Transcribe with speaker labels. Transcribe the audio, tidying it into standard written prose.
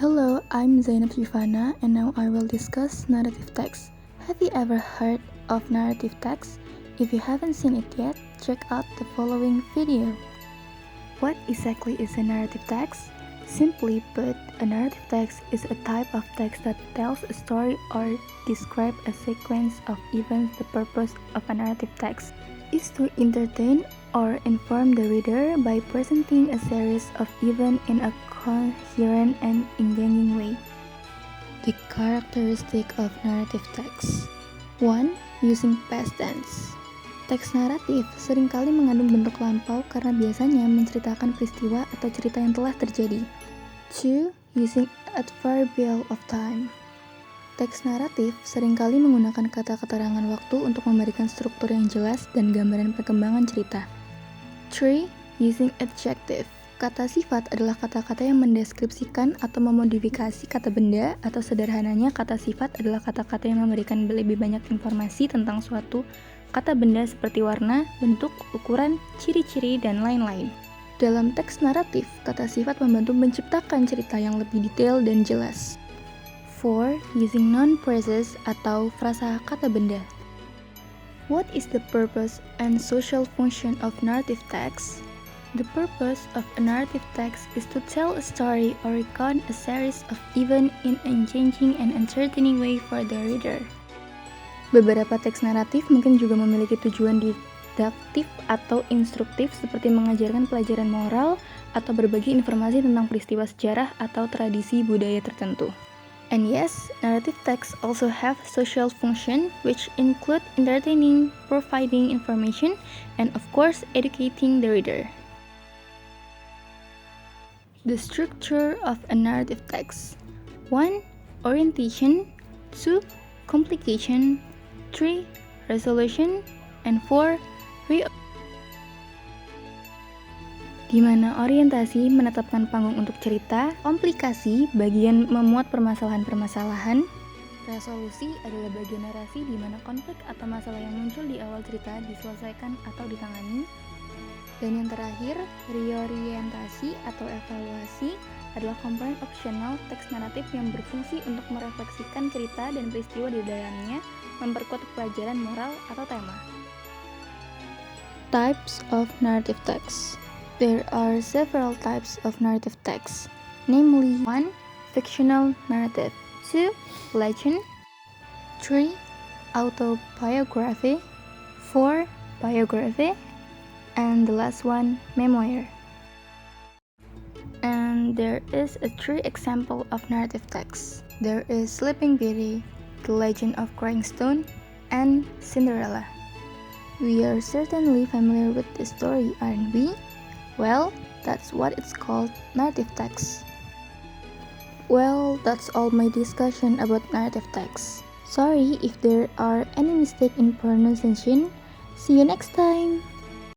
Speaker 1: Hello, I'm Zainab Shivana, and now I will discuss narrative text. Have you ever heard of narrative text? If you haven't seen it yet, check out the following video. What exactly is a narrative text? Simply put, a narrative text is a type of text that tells a story or describes a sequence of events. The purpose of a narrative text is to entertain or inform the reader by presenting a series of events in a coherent and engaging way. The characteristic of narrative text. 1. Using past tense. Teks naratif seringkali mengandung bentuk lampau karena biasanya menceritakan peristiwa atau cerita yang telah terjadi. 2. Using adverbial of time. Teks naratif seringkali menggunakan kata keterangan waktu untuk memberikan struktur yang jelas dan gambaran perkembangan cerita. 3. Using adjective. Kata sifat adalah kata-kata yang mendeskripsikan atau memodifikasi kata benda, atau sederhananya kata sifat adalah kata-kata yang memberikan lebih banyak informasi tentang suatu kata benda seperti warna, bentuk, ukuran, ciri-ciri, dan lain-lain. Dalam teks naratif, kata sifat membantu menciptakan cerita yang lebih detail dan jelas. 4. Using noun phrases atau frasa kata benda. What is the purpose and social function of narrative text? The purpose of a narrative text is to tell a story or recount a series of events in an engaging and entertaining way for the reader. Beberapa teks naratif mungkin juga memiliki tujuan didaktif atau instruktif seperti mengajarkan pelajaran moral atau berbagi informasi tentang peristiwa sejarah atau tradisi budaya tertentu. And yes, narrative texts also have social function which include entertaining, providing information, and of course educating the reader. The structure of a narrative text. 1. Orientation. 2. Complication. 3. Resolution. And 4. Di mana orientasi menetapkan panggung untuk cerita, komplikasi bagian memuat permasalahan-permasalahan, resolusi adalah bagian narasi di mana konflik atau masalah yang muncul di awal cerita diselesaikan atau ditangani. Dan yang terakhir, reorientasi atau evaluasi adalah komponen opsional teks naratif yang berfungsi untuk merefleksikan cerita dan peristiwa di dalamnya, memperkuat pelajaran moral atau tema. Types of narrative text. There are several types of narrative text, namely 1. Fictional narrative. 2. Legend. 3. Autobiography. 4. Biography. And the last one, memoir. And there is a 3 example of narrative text. There is Sleeping Beauty, The Legend of Crying Stone, and Cinderella. We are certainly familiar with the story, aren't we? Well, that's what it's called, narrative text. Well, that's all my discussion about narrative text. Sorry if there are any mistake in pronunciation. See you next time!